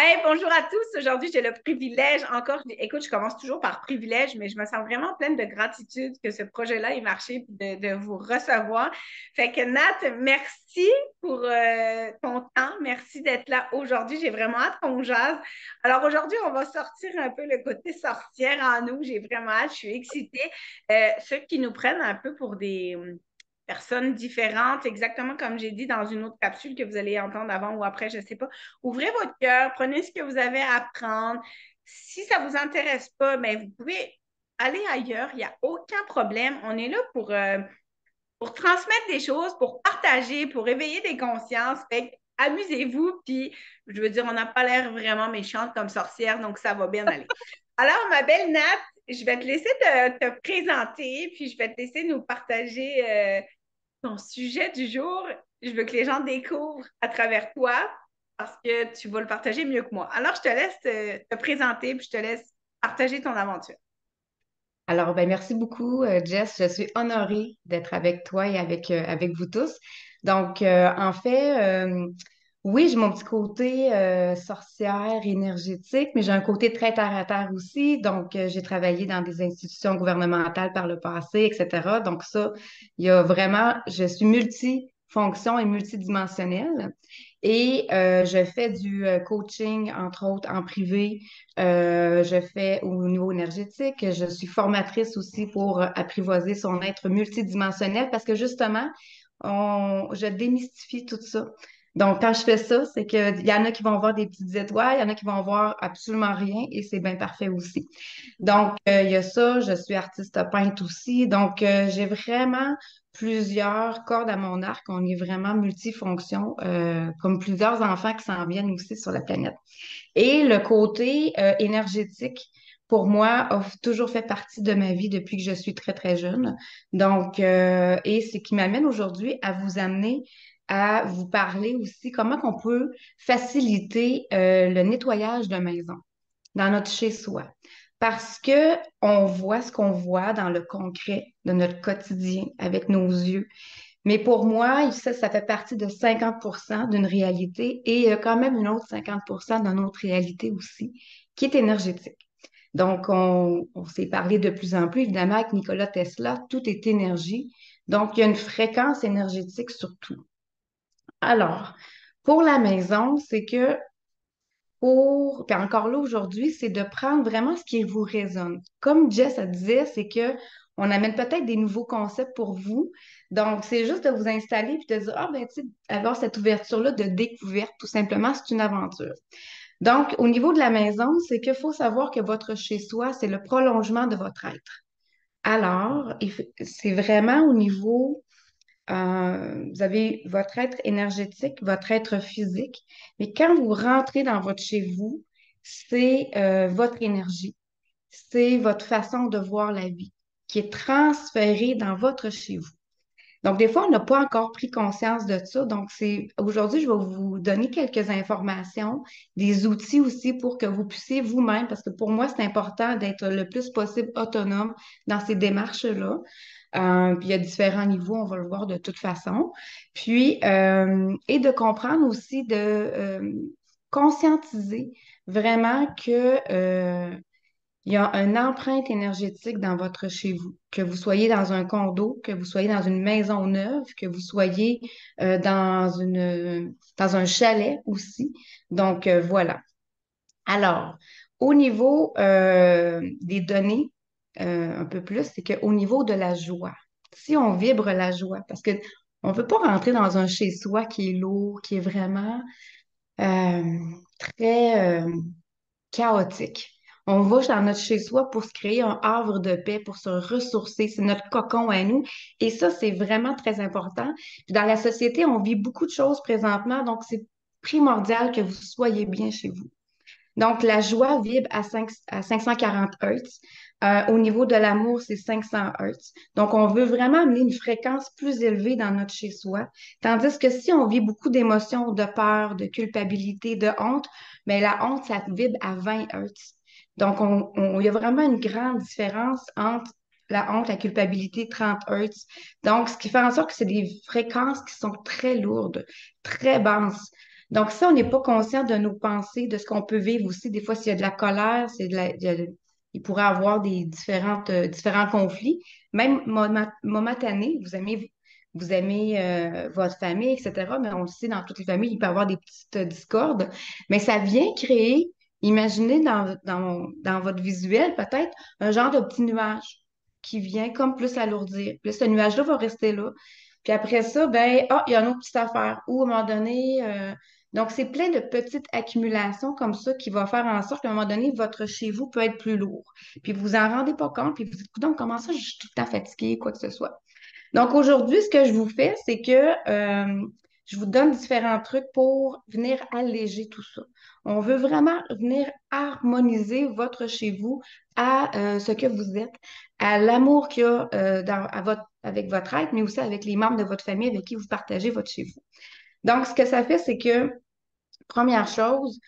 Hey, bonjour à tous. Aujourd'hui, j'ai le privilège encore. Écoute, je commence toujours par privilège, mais je me sens vraiment pleine de gratitude que ce projet-là ait marché et de vous recevoir. Fait que Nat, merci pour ton temps. Merci d'être là aujourd'hui. J'ai vraiment hâte qu'on jase. Alors aujourd'hui, on va sortir un peu le côté sorcière en nous. J'ai vraiment hâte. Je suis excitée. Ceux qui nous prennent un peu pour des personnes différentes, exactement comme j'ai dit dans une autre capsule que vous allez entendre avant ou après, je ne sais pas. Ouvrez votre cœur, prenez ce que vous avez à apprendre. Si ça ne vous intéresse pas, mais vous pouvez aller ailleurs, il n'y a aucun problème. On est là pour transmettre des choses, pour partager, pour éveiller des consciences. Fait que amusez-vous, puis je veux dire, on n'a pas l'air vraiment méchante comme sorcière, donc ça va bien aller. Alors, ma belle Nat, je vais te laisser te présenter, puis je vais te laisser nous partager ton sujet du jour. Je veux que les gens découvrent à travers toi parce que tu vas le partager mieux que moi. Alors, je te laisse te présenter, puis je te laisse partager ton aventure. Alors, ben, merci beaucoup, Jess. Je suis honorée d'être avec toi et avec vous tous. Donc, en fait, oui, j'ai mon petit côté sorcière, énergétique, mais j'ai un côté très terre à terre aussi. Donc, j'ai travaillé dans des institutions gouvernementales par le passé, etc. Donc, ça, il y a vraiment, je suis multifonction et multidimensionnelle. Et je fais du coaching, entre autres, en privé. Je fais au niveau énergétique. Je suis formatrice aussi pour apprivoiser son être multidimensionnel parce que justement, je démystifie tout ça. Donc, quand je fais ça, c'est qu'il y en a qui vont voir des petites étoiles, il y en a qui vont voir absolument rien et c'est bien parfait aussi. Donc, il y a ça, je suis artiste peintre aussi. Donc, j'ai vraiment plusieurs cordes à mon arc. On est vraiment multifonction, comme plusieurs enfants qui s'en viennent aussi sur la planète. Et le côté énergétique, pour moi, a toujours fait partie de ma vie depuis que je suis très, très jeune. Donc, et ce qui m'amène aujourd'hui à vous amener à vous parler aussi comment on peut faciliter le nettoyage de maison dans notre chez-soi. Parce que on voit ce qu'on voit dans le concret de notre quotidien avec nos yeux. Mais pour moi, ça fait partie de 50% d'une réalité et il y a quand même une autre 50% d'une autre réalité aussi, qui est énergétique. Donc, on s'est parlé de plus en plus, évidemment, avec Nikola Tesla, tout est énergie. Donc, il y a une fréquence énergétique sur tout. Alors, pour la maison, c'est que puis encore là aujourd'hui, c'est de prendre vraiment ce qui vous résonne. Comme Jess a disait, c'est que on amène peut-être des nouveaux concepts pour vous. Donc, c'est juste de vous installer puis de dire, ah ben, tu sais, avoir cette ouverture-là de découverte, tout simplement, c'est une aventure. Donc, au niveau de la maison, c'est qu'il faut savoir que votre chez-soi, c'est le prolongement de votre être. Alors, c'est vraiment au niveau vous avez votre être énergétique, votre être physique, mais quand vous rentrez dans votre chez vous, c'est votre énergie, c'est votre façon de voir la vie qui est transférée dans votre chez vous. Donc, des fois, on n'a pas encore pris conscience de ça. Donc, c'est aujourd'hui, je vais vous donner quelques informations, des outils aussi pour que vous puissiez vous-même, parce que pour moi, c'est important d'être le plus possible autonome dans ces démarches-là. Puis il y a différents niveaux, on va le voir de toute façon. Puis, et de comprendre aussi, de conscientiser vraiment que il y a une empreinte énergétique dans votre chez vous, que vous soyez dans un condo, que vous soyez dans une maison neuve, que vous soyez dans un chalet aussi. Donc, voilà. Alors, au niveau des données, un peu plus, c'est qu'au niveau de la joie, si on vibre la joie, parce que on ne veut pas rentrer dans un chez-soi qui est lourd, qui est vraiment euh, très chaotique. On va dans notre chez-soi pour se créer un havre de paix, pour se ressourcer. C'est notre cocon à nous. Et ça, c'est vraiment très important. Puis dans la société, on vit beaucoup de choses présentement, donc c'est primordial que vous soyez bien chez vous. Donc, la joie vibre à 540 Hertz. Au niveau de l'amour, c'est 500 Hertz. Donc, on veut vraiment amener une fréquence plus élevée dans notre chez-soi. Tandis que si on vit beaucoup d'émotions, de peur, de culpabilité, de honte, mais la honte, ça vibre à 20 Hertz. Donc, il y a vraiment une grande différence entre la honte, la culpabilité, 30 Hertz. Donc, ce qui fait en sorte que c'est des fréquences qui sont très lourdes, très basses. Donc, ça, on n'est pas conscient de nos pensées, de ce qu'on peut vivre aussi. Des fois, s'il y a de la colère, il pourrait y avoir des différents conflits. Même momentané, vous aimez votre famille, etc. Mais on le sait, dans toutes les familles, il peut y avoir des petites discordes. Mais ça vient créer, imaginez dans votre visuel, peut-être un genre de petit nuage qui vient comme plus alourdir. Puis là, ce nuage-là va rester là. Puis après ça, ben, ah, il y a une autre petite affaire. Ou à un moment donné, donc, c'est plein de petites accumulations comme ça qui va faire en sorte qu'à un moment donné, votre chez vous peut être plus lourd. Puis vous en rendez pas compte, puis vous dites, donc comment ça, je suis tout le temps fatiguée, quoi que ce soit. Donc, aujourd'hui, ce que je vous fais, c'est que je vous donne différents trucs pour venir alléger tout ça. On veut vraiment venir harmoniser votre chez vous à ce que vous êtes, à l'amour qu'il y a avec votre être, mais aussi avec les membres de votre famille avec qui vous partagez votre chez vous. Donc, ce que ça fait, c'est que première chose,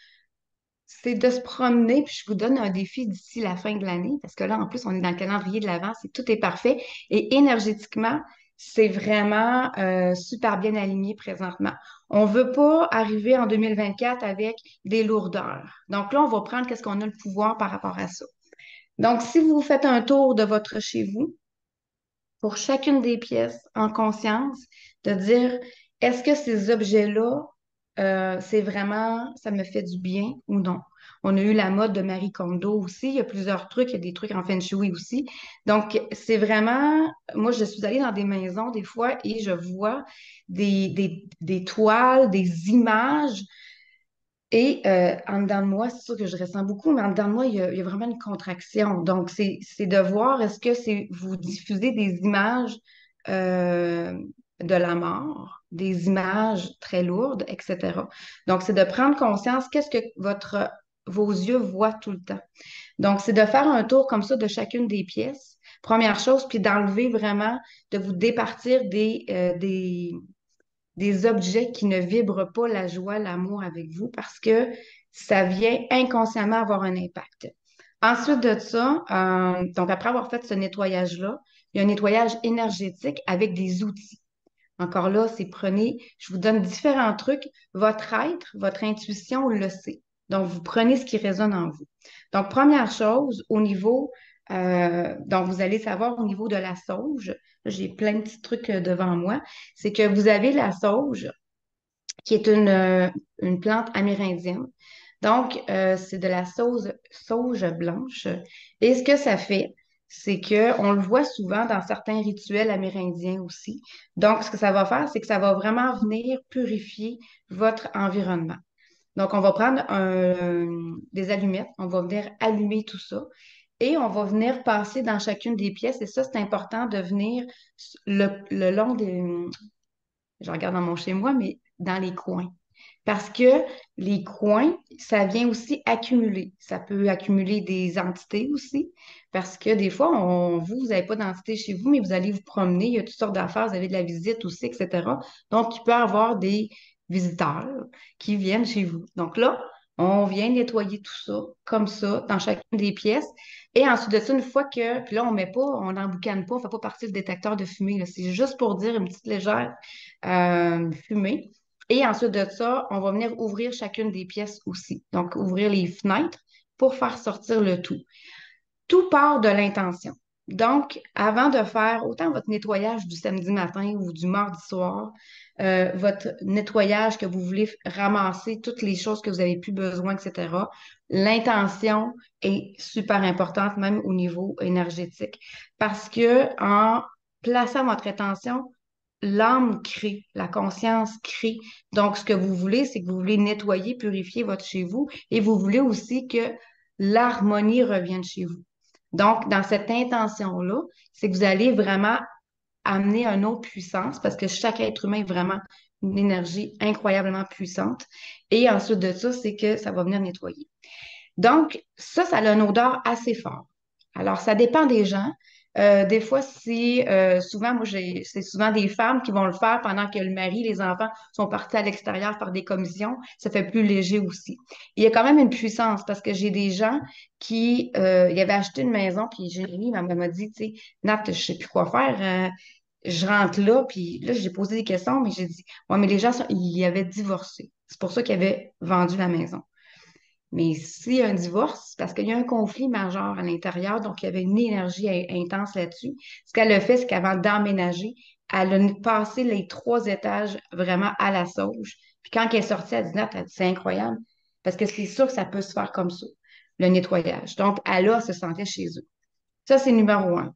c'est de se promener, puis je vous donne un défi d'ici la fin de l'année, parce que là, en plus, on est dans le calendrier de l'Avent, tout est parfait. Et énergétiquement, c'est vraiment super bien aligné présentement. On ne veut pas arriver en 2024 avec des lourdeurs. Donc là, on va prendre qu'est-ce qu'on a le pouvoir par rapport à ça. Donc, si vous faites un tour de votre chez vous, pour chacune des pièces en conscience, de dire est-ce que ces objets-là, c'est vraiment, ça me fait du bien ou non? On a eu la mode de Marie Kondo aussi. Il y a plusieurs trucs, il y a des trucs en Feng Shui aussi. Donc, c'est vraiment, moi, je suis allée dans des maisons des fois et je vois des toiles, des images et en dedans de moi, c'est sûr que je ressens beaucoup, mais en dedans de moi, il y a vraiment une contraction. Donc, c'est de voir est-ce que c'est vous diffusez des images euh, de la mort, des images très lourdes, etc. Donc, c'est de prendre conscience qu'est-ce que vos yeux voient tout le temps. Donc, c'est de faire un tour comme ça de chacune des pièces. Première chose, puis d'enlever vraiment, de vous départir des objets qui ne vibrent pas la joie, l'amour avec vous parce que ça vient inconsciemment avoir un impact. Ensuite de ça, donc après avoir fait ce nettoyage-là, il y a un nettoyage énergétique avec des outils. Encore là, c'est prenez, je vous donne différents trucs. Votre être, votre intuition le sait. Donc, vous prenez ce qui résonne en vous. Donc, première chose, au niveau, donc vous allez savoir au niveau de la sauge, j'ai plein de petits trucs devant moi, c'est que vous avez la sauge, qui est une plante amérindienne. Donc, c'est de la sauge blanche. Et ce que ça fait, c'est qu'on le voit souvent dans certains rituels amérindiens aussi. Donc, ce que ça va faire, c'est que ça va vraiment venir purifier votre environnement. Donc, on va prendre des allumettes, on va venir allumer tout ça et on va venir passer dans chacune des pièces. Et ça, c'est important de venir le long des, je regarde dans mon chez-moi, mais dans les coins. Parce que les coins, ça vient aussi accumuler. Ça peut accumuler des entités aussi. Parce que des fois, vous n'avez pas d'entité chez vous, mais vous allez vous promener. Il y a toutes sortes d'affaires, vous avez de la visite aussi, etc. Donc, il peut y avoir des visiteurs qui viennent chez vous. Donc là, on vient nettoyer tout ça, comme ça, dans chacune des pièces. Et ensuite de ça, une fois que, puis là, on met pas, on n'emboucane pas, on ne fait pas partie du détecteur de fumée, là. C'est juste pour dire une petite légère fumée. Et ensuite de ça, on va venir ouvrir chacune des pièces aussi. Donc, ouvrir les fenêtres pour faire sortir le tout. Tout part de l'intention. Donc, avant de faire autant votre nettoyage du samedi matin ou du mardi soir, votre nettoyage que vous voulez ramasser, toutes les choses que vous avez plus besoin, etc., l'intention est super importante, même au niveau énergétique. Parce que en plaçant votre attention, l'âme crée, la conscience crée. Donc, ce que vous voulez, c'est que vous voulez nettoyer, purifier votre chez vous et vous voulez aussi que l'harmonie revienne chez vous. Donc, dans cette intention-là, c'est que vous allez vraiment amener une autre puissance parce que chaque être humain est vraiment une énergie incroyablement puissante. Et ensuite de ça, c'est que ça va venir nettoyer. Donc, ça a une odeur assez forte. Alors, ça dépend des gens. Des fois, c'est souvent, c'est souvent des femmes qui vont le faire pendant que le mari, les enfants sont partis à l'extérieur faire des commissions. Ça fait plus léger aussi. Il y a quand même une puissance parce que j'ai des gens qui ils avaient acheté une maison, puis Jérémy m'a dit, tu sais, Nat, je sais plus quoi faire. Je rentre là, puis là, j'ai posé des questions, mais j'ai dit, ouais, mais les gens, ils avaient divorcé. C'est pour ça qu'il avait vendu la maison. Mais s'il y a un divorce, c'est parce qu'il y a un conflit majeur à l'intérieur, donc il y avait une énergie intense là-dessus. Ce qu'elle a fait, c'est qu'avant d'emménager, elle a passé les 3 étages vraiment à la sauge. Puis quand elle est sortie, elle dit, elle dit, c'est incroyable, parce que c'est sûr que ça peut se faire comme ça, le nettoyage. Donc, elle se sentait chez eux. Ça, c'est numéro un.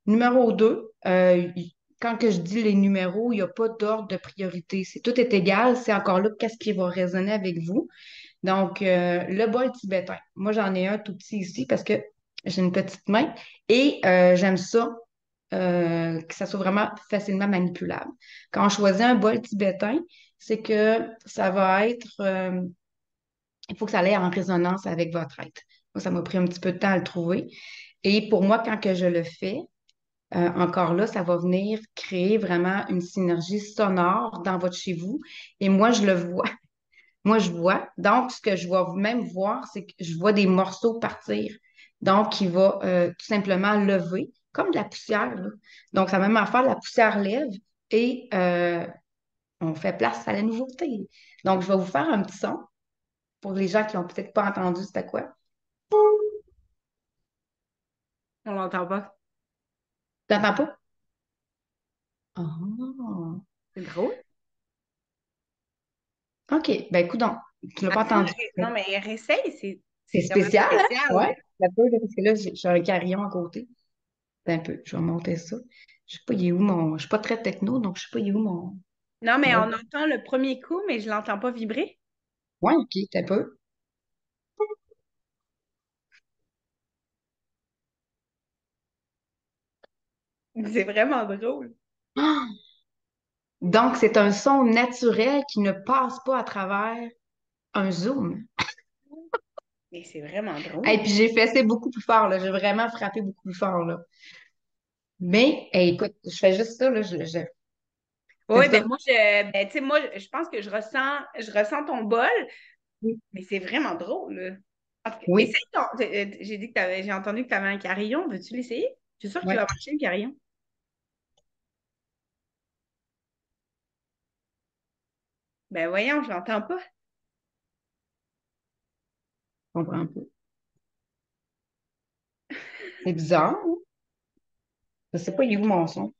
Numéro deux, quand que je dis les numéros, il n'y a pas d'ordre de priorité. Si tout est égal, c'est encore là qu'est-ce qui va résonner avec vous. Donc, le bol tibétain. Moi, j'en ai un tout petit ici parce que j'ai une petite main et j'aime ça, que ça soit vraiment facilement manipulable. Quand on choisit un bol tibétain, c'est que ça va être, il faut que ça aille en résonance avec votre être. Moi, ça m'a pris un petit peu de temps à le trouver. Et pour moi, quand que je le fais, encore là, ça va venir créer vraiment une synergie sonore dans votre chez vous. Et moi, je le vois. Moi, je vois. Donc, ce que je vais même voir, c'est que je vois des morceaux partir. Donc, il va tout simplement lever, comme de la poussière, là. Donc, ça va même affaire, la poussière lève et on fait place à la nouveauté. Donc, je vais vous faire un petit son pour les gens qui n'ont peut-être pas entendu c'était quoi. On l'entend pas. Tu n'entends pas? Ah, C'est drôle. OK. Ben, écoute donc, tu ne l'as pas Attends, entendu. non, mais réessaye, C'est c'est quand même spécial, hein? spécial. Ouais. Ça peut, là, parce que là, j'ai un carillon à côté. Un peu, je vais monter ça. Je sais pas, il est où mon. Je suis pas très techno, donc je sais pas, il est où mon. Non, mais mon- on entend le premier coup, mais je l'entends pas vibrer. Ouais, ok, un peu. C'est vraiment drôle. Ah! Donc, c'est un son naturel qui ne passe pas à travers un zoom. Mais c'est vraiment Et drôle. puis j'ai fessé beaucoup plus fort, là. J'ai vraiment frappé beaucoup plus fort, là. Mais, hey, écoute, je fais juste ça, là. C'est Oui, ben ça. moi, tu sais, moi, je pense que je ressens ton bol, Oui. mais c'est vraiment drôle, là. En tout cas, Oui. essaye j'ai dit que j'ai entendu que tu avais un carillon. Veux-tu l'essayer? Je suis sûre qu'il Ouais. va marcher, le carillon. Ben voyons, je l'entends pas. Je comprends un peu. C'est bizarre, hein? Je sais pas, il est où mon son.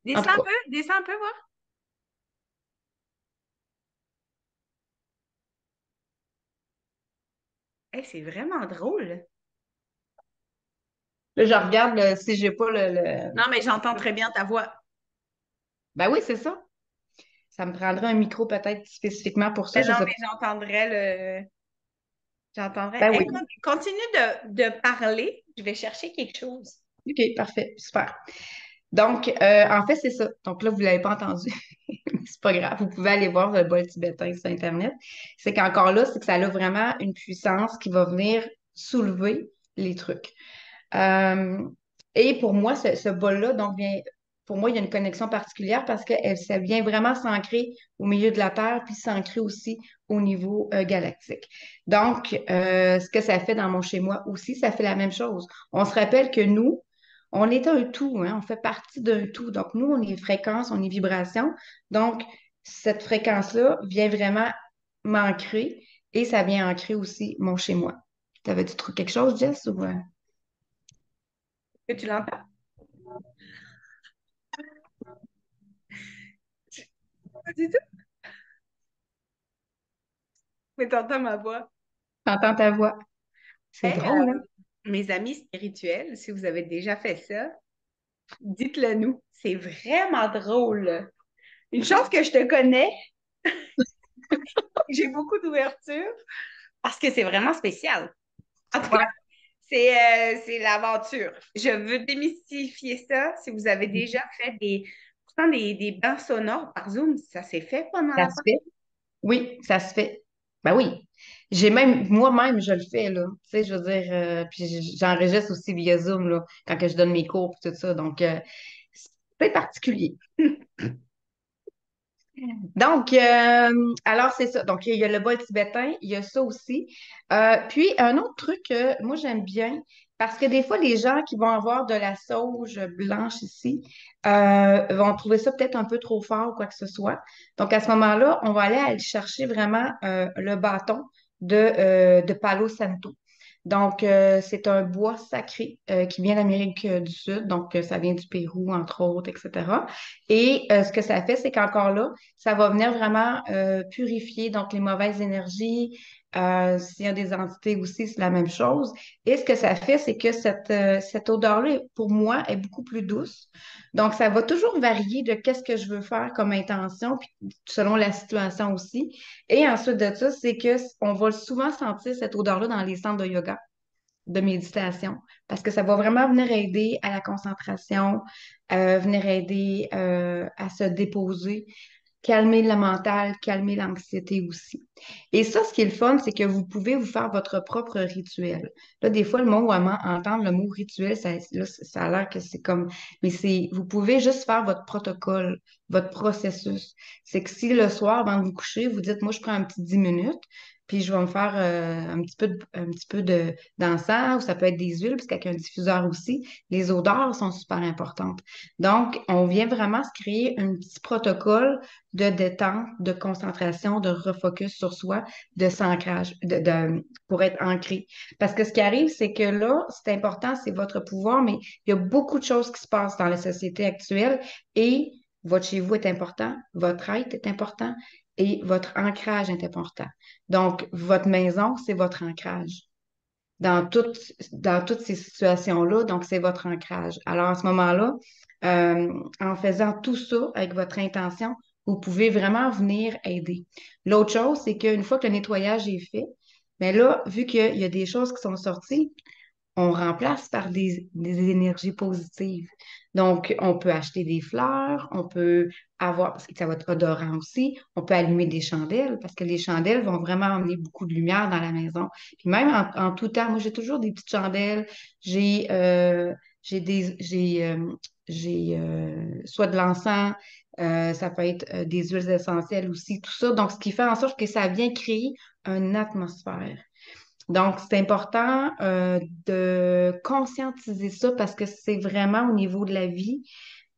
En tout cas, Descends un peu, voir. Hey, c'est vraiment drôle. là, je regarde si j'ai pas Non, mais j'entends très bien ta voix. Ben oui, c'est ça. Ça me prendrait un micro peut-être spécifiquement pour ça, Ben je non, sais mais pas. j'entendrais. Ben Hey, oui. continue de parler. Je vais chercher quelque chose. OK, parfait, super. Donc, en fait, c'est ça. Donc là, vous ne l'avez pas entendu. Mais c'est pas grave. Vous pouvez aller voir le bol tibétain sur Internet. C'est qu'encore là, c'est que ça a vraiment une puissance qui va venir soulever les trucs. Euh, et pour moi, ce bol-là, donc, pour moi, il y a une connexion particulière parce que ça vient vraiment s'ancrer au milieu de la Terre, puis s'ancrer aussi au niveau galactique. Donc, ce que ça fait dans mon chez-moi aussi, ça fait la même chose. On se rappelle que nous, on est un tout, hein, on fait partie d'un tout. Donc, nous, on est fréquence, on est vibration. Donc, cette fréquence-là vient vraiment m'ancrer et ça vient ancrer aussi mon chez-moi. T'avais-tu trouvé quelque chose, Jess, ou... Que tu l'entends? Pas du tout. Mais t'entends ma voix. T'entends ta voix. C'est Hey, drôle, hein? mes amis spirituels, si vous avez déjà fait ça, dites-le nous. C'est vraiment drôle. Une chance que je te connais, j'ai beaucoup d'ouverture parce que c'est vraiment spécial. En tout cas, Ouais. c'est l'aventure. Je veux démystifier ça. Si vous avez déjà fait pourtant des bains sonores par Zoom, ça s'est fait pendant Ça la se fait? Oui, ça se fait. Ben oui. J'ai même, moi-même, je le fais, là. Tu sais, je veux dire, puis j'enregistre aussi via Zoom, là, quand que je donne mes cours et tout ça. Donc, c'est particulier. Donc, alors c'est ça. Donc, il y a le bol tibétain, il y a ça aussi. Puis, un autre truc que moi j'aime bien, parce que des fois, les gens qui vont avoir de la sauge blanche ici vont trouver ça peut-être un peu trop fort ou quoi que ce soit. Donc, à ce moment-là, on va aller chercher vraiment le bâton de Palo Santo. Donc, c'est un bois sacré qui vient d'Amérique du Sud. Donc, ça vient du Pérou, entre autres, etc. Et ce que ça fait, c'est qu'encore là, ça va venir vraiment purifier donc les mauvaises énergies. S'il y a des entités aussi, c'est la même chose. Et ce que ça fait, c'est que cette odeur-là, pour moi, est beaucoup plus douce. Donc, ça va toujours varier de qu'est-ce que je veux faire comme intention, puis selon la situation aussi. Et ensuite de ça, c'est que on va souvent sentir cette odeur-là dans les centres de yoga, de méditation, parce que ça va vraiment venir aider à la concentration, venir aider à se déposer, calmer le mental, calmer l'anxiété aussi. Et ça, ce qui est le fun, c'est que vous pouvez vous faire votre propre rituel. Là, des fois, le mot, entendre le mot rituel, là, ça a l'air que c'est comme, mais c'est, vous pouvez juste faire votre protocole, votre processus. C'est que si le soir, avant de vous coucher, vous dites, moi, je prends un petit 10 minutes, puis je vais me faire un petit peu d'encens, ou ça peut être des huiles, parce qu'avec un diffuseur aussi, les odeurs sont super importantes. Donc, on vient vraiment se créer un petit protocole de détente, de concentration, de refocus sur soi, de s'ancrage, pour être ancré. Parce que ce qui arrive, c'est que là, c'est important, c'est votre pouvoir, mais il y a beaucoup de choses qui se passent dans la société actuelle et votre chez vous est important, votre être est important et votre ancrage est important. Donc, votre maison, c'est votre ancrage dans toutes ces situations-là. Donc, c'est votre ancrage. Alors, à ce moment-là, en faisant tout ça avec votre intention, vous pouvez vraiment venir aider. L'autre chose, c'est qu'une fois que le nettoyage est fait, mais là, vu qu'il y a des choses qui sont sorties, on remplace par des énergies positives. Donc, on peut acheter des fleurs, on peut avoir, parce que ça va être odorant aussi, on peut allumer des chandelles, parce que les chandelles vont vraiment emmener beaucoup de lumière dans la maison. Puis même en tout temps, moi, j'ai toujours des petites chandelles, j'ai j'ai des j'ai soit de l'encens, ça peut être des huiles essentielles aussi, tout ça. Donc, ce qui fait en sorte que ça vient créer une atmosphère. Donc, c'est important de conscientiser ça parce que c'est vraiment au niveau de la vie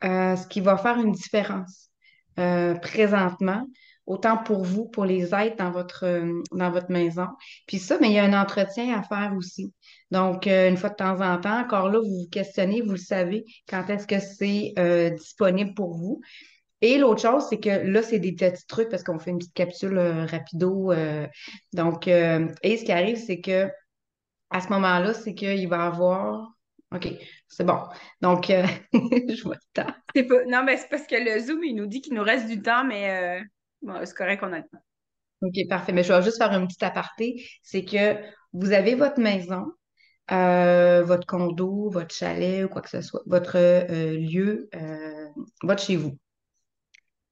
ce qui va faire une différence présentement, autant pour vous, pour les aides dans votre maison. Puis ça, mais il y a un entretien à faire aussi. Donc, une fois de temps en temps, encore là, vous vous questionnez, vous le savez, quand est-ce que c'est disponible pour vous. Et l'autre chose, c'est que là, c'est des petits trucs parce qu'on fait une petite capsule rapido. Donc, et ce qui arrive, c'est que à ce moment-là, c'est qu'il va avoir. OK, c'est bon. Donc, je vois le temps. C'est pas... Non, mais c'est parce que le Zoom, il nous dit qu'il nous reste du temps, mais bon, c'est correct qu'on a le temps. OK, parfait. Mais je vais juste faire un petit aparté. C'est que vous avez votre maison, votre condo, votre chalet ou quoi que ce soit, votre lieu, votre chez vous.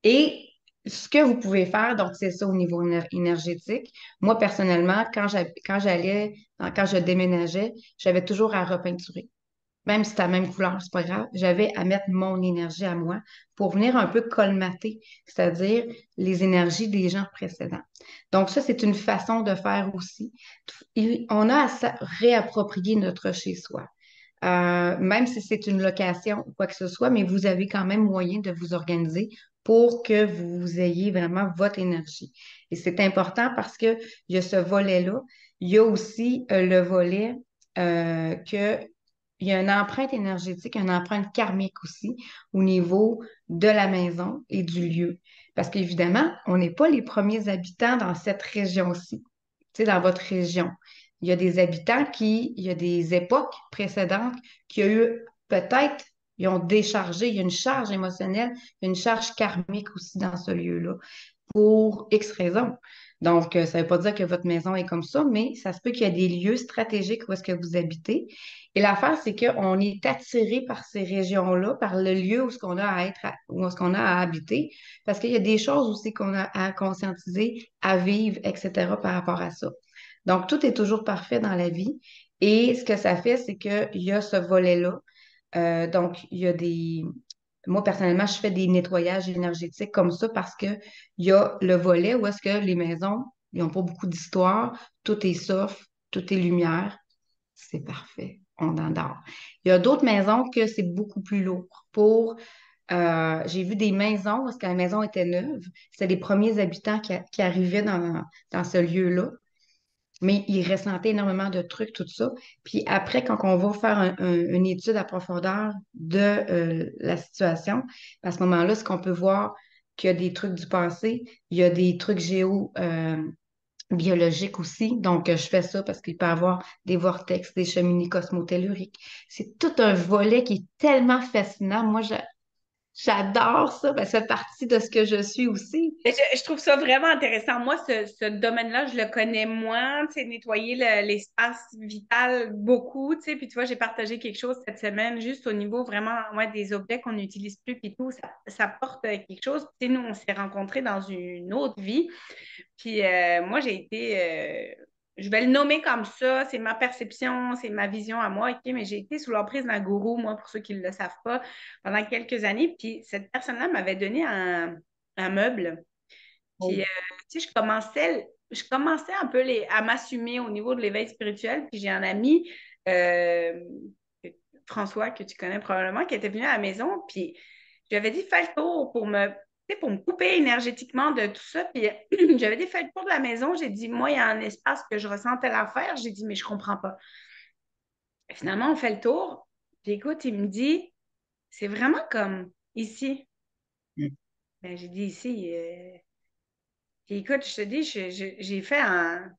Et ce que vous pouvez faire, donc c'est ça au niveau énergétique. Moi, personnellement, quand je déménageais, j'avais toujours à repeinturer. Même si c'est la même couleur, c'est pas grave. J'avais à mettre mon énergie à moi pour venir un peu colmater, c'est-à-dire les énergies des gens précédents. Donc, ça, c'est une façon de faire aussi. Et on a à réapproprier notre chez-soi. Même si c'est une location ou quoi que ce soit, mais vous avez quand même moyen de vous organiser pour que vous ayez vraiment votre énergie. Et c'est important parce qu'il y a ce volet-là. Il y a aussi le volet que il y a une empreinte énergétique, une empreinte karmique aussi au niveau de la maison et du lieu. Parce qu'évidemment, on n'est pas les premiers habitants dans cette région-ci, tu sais, dans votre région. Il y a des habitants il y a des époques précédentes qui ont eu peut-être, ils ont déchargé, il y a une charge émotionnelle, il y a une charge karmique aussi dans ce lieu-là pour X raisons. Donc, ça ne veut pas dire que votre maison est comme ça, mais ça se peut qu'il y a des lieux stratégiques où est-ce que vous habitez. Et l'affaire, c'est qu'on est attiré par ces régions-là, par le lieu où ce qu'on a à être, où est-ce qu'on a à habiter, parce qu'il y a des choses aussi qu'on a à conscientiser, à vivre, etc. par rapport à ça. Donc, tout est toujours parfait dans la vie. Et ce que ça fait, c'est qu'il y a ce volet-là. Donc, il y a moi, personnellement, je fais des nettoyages énergétiques comme ça parce que il y a le volet où est-ce que les maisons, ils n'ont pas beaucoup d'histoire, tout est soft, tout est lumière, c'est parfait, on endort. Il y a d'autres maisons que c'est beaucoup plus lourd. J'ai vu des maisons parce que la maison était neuve, c'était les premiers habitants qui arrivaient dans ce lieu-là, mais ils ressentaient énormément de trucs, tout ça. Puis après, quand on va faire une étude à profondeur de la situation, à ce moment-là, ce qu'on peut voir qu'il y a des trucs du passé, il y a des trucs biologiques aussi. Donc, je fais ça parce qu'il peut y avoir des vortex, des cheminées cosmotelluriques. C'est tout un volet qui est tellement fascinant. Moi, j'adore ça. Ben, ça fait partie de ce que je suis aussi. Et je trouve ça vraiment intéressant. Moi, ce domaine-là, je le connais moins, tu sais, nettoyer l'espace vital beaucoup, tu sais, puis tu vois, j'ai partagé quelque chose cette semaine juste au niveau vraiment, ouais, des objets qu'on n'utilise plus, puis tout, ça porte quelque chose. Tu sais, nous, on s'est rencontrés dans une autre vie, puis moi, j'ai été, je vais le nommer comme ça, c'est ma perception, c'est ma vision à moi, OK, mais j'ai été sous l'emprise d'un gourou, moi, pour ceux qui ne le savent pas, pendant quelques années, puis cette personne-là m'avait donné un meuble. Puis, tu sais, je commençais un peu à m'assumer au niveau de l'éveil spirituel. Puis, j'ai un ami, euh, François, que tu connais probablement, qui était venu à la maison. Puis, je lui avais dit, fais le tour pour me couper énergétiquement de tout ça. Puis, j'avais dit, fais le tour de la maison. J'ai dit, moi, il y a un espace que je ressentais l'affaire. J'ai dit, mais je comprends pas. Et finalement, on fait le tour. Puis, écoute, il me dit, c'est vraiment comme ici. Mm. Ben, j'ai dit, ici. Puis, écoute, je te dis, j'ai fait un.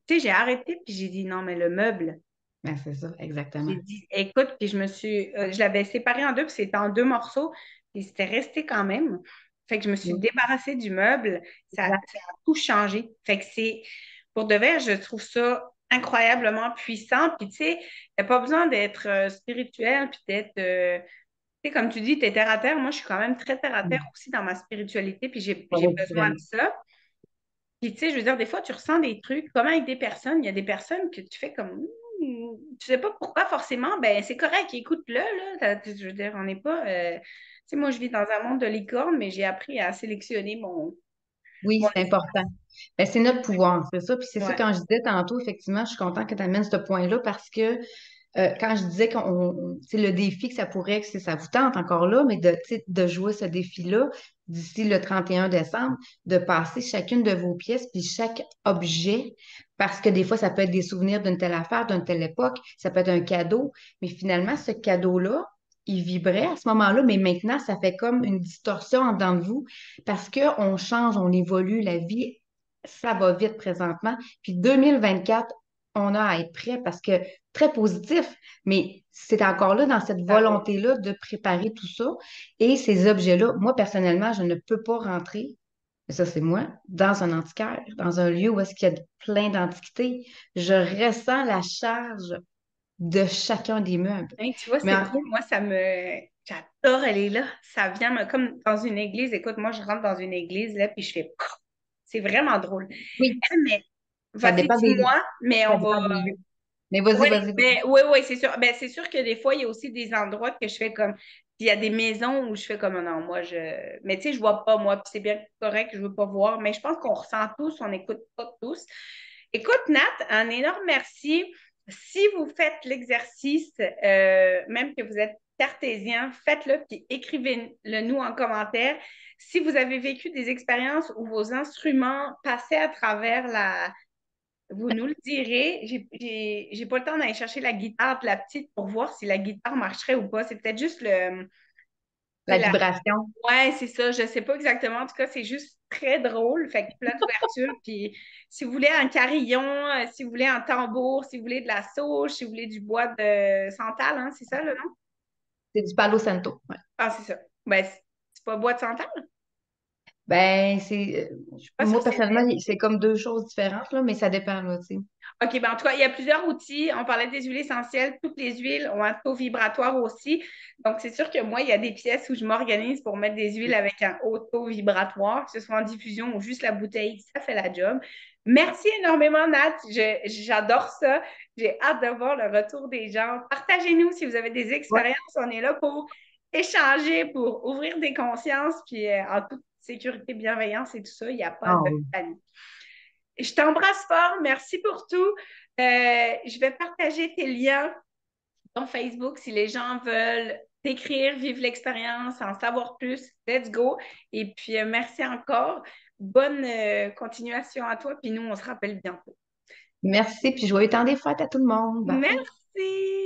Tu sais, j'ai arrêté, puis j'ai dit non, mais le meuble. Ben, c'est ça, exactement. J'ai dit écoute, puis je l'avais séparé en deux, puis c'était en deux morceaux, puis c'était resté quand même. Fait que je me suis Oui. débarrassée du meuble, ça, Exact. ça a tout changé. Fait que pour de vrai, je trouve ça incroyablement puissant. Puis tu sais, il n'y a pas besoin d'être spirituel, puis d'être, tu sais, comme tu dis, tu es terre à terre. Moi, je suis quand même très terre à terre Mm. aussi dans ma spiritualité, puis j'ai Bravo, besoin de vraiment. ça. Puis, tu sais, je veux dire, des fois, tu ressens des trucs, comme avec des personnes, il y a des personnes que tu fais comme, tu sais pas pourquoi forcément, ben c'est correct, écoute-le, là. Je veux dire, on n'est pas, tu sais, moi, je vis dans un monde de licorne, mais j'ai appris à sélectionner Oui, mon c'est important. Ben, c'est notre pouvoir, c'est ça. Puis c'est ça, ouais. quand je disais tantôt, effectivement, je suis contente que tu amènes ce point-là parce que quand je disais c'est le défi que ça pourrait, que ça vous tente encore là, mais tu sais, de jouer ce défi-là d'ici le 31 décembre, de passer chacune de vos pièces, puis chaque objet, parce que des fois, ça peut être des souvenirs d'une telle affaire, d'une telle époque, ça peut être un cadeau, mais finalement, ce cadeau-là, il vibrait à ce moment-là, mais maintenant, ça fait comme une distorsion en dedans de vous parce qu'on change, on évolue, la vie, ça va vite présentement. Puis 2024, on a à être prêt parce que très positif, mais c'est encore là dans cette Ça va. volonté-là de préparer tout ça. Et ces objets-là, moi, personnellement, je ne peux pas rentrer, mais ça, c'est moi, dans un antiquaire, dans un lieu où est-ce qu'il y a plein d'antiquités. Je ressens la charge de chacun des meubles. Hein, tu vois, Mais c'est drôle, moi, j'adore aller là. Ça vient comme dans une église. Écoute, moi, je rentre dans une église, là, puis je fais, c'est vraiment drôle. oui, Mais, ça vas-y, dépend dis-moi, mais ça on va. dépend des lieux. Mais Oui, vas-y. mais oui, oui, c'est sûr. Ben, c'est sûr que des fois, il y a aussi des endroits que je fais comme. Puis il y a des maisons où je fais comme non, moi je. Mais tu sais, je vois pas moi, puis c'est bien correct, je veux pas voir. Mais je pense qu'on ressent tous, on n'écoute pas tous. Écoute, Nat, un énorme merci. Si vous faites l'exercice, même que vous êtes cartésien, faites-le puis écrivez-le nous en commentaire. Si vous avez vécu des expériences où vos instruments passaient à travers vous nous le direz. J'ai pas le temps d'aller chercher la guitare de la petite pour voir si la guitare marcherait ou pas. C'est peut-être juste c'est La la. vibration. Ouais, c'est ça. Je sais pas exactement. En tout cas, c'est juste très drôle. Fait que plein d'ouvertures. Puis si vous voulez un carillon, si vous voulez un tambour, si vous voulez de la sauge, si vous voulez du bois de santal, hein, c'est ça le nom? C'est du Palo Santo. Ouais. Ah, c'est ça. Ben, c'est pas bois de santal? Ben, Je suis pas sûre moi, que c'est personnellement, c'est comme deux choses différentes, là, mais ça dépend, là, tu sais. OK, ben en tout cas, il y a plusieurs outils. On parlait des huiles essentielles. Toutes les huiles ont un taux vibratoire aussi. Donc, c'est sûr que moi, il y a des pièces où je m'organise pour mettre des huiles avec un haut taux vibratoire, que ce soit en diffusion ou juste la bouteille, ça fait la job. Merci énormément, Nat. J'adore ça. J'ai hâte de voir le retour des gens. Partagez-nous si vous avez des Ouais. expériences. On est là pour échanger pour ouvrir des consciences, puis en toute sécurité, bienveillance et tout ça, il n'y a pas Ah de oui. panique. Je t'embrasse fort, merci pour tout. Je vais partager tes liens sur Facebook si les gens veulent t'écrire, vivre l'expérience, en savoir plus. Let's go. Et puis, merci encore. Bonne continuation à toi. Puis nous, on se rappelle bientôt. Merci, puis joyeux temps des fêtes à tout le monde. Bye. Merci.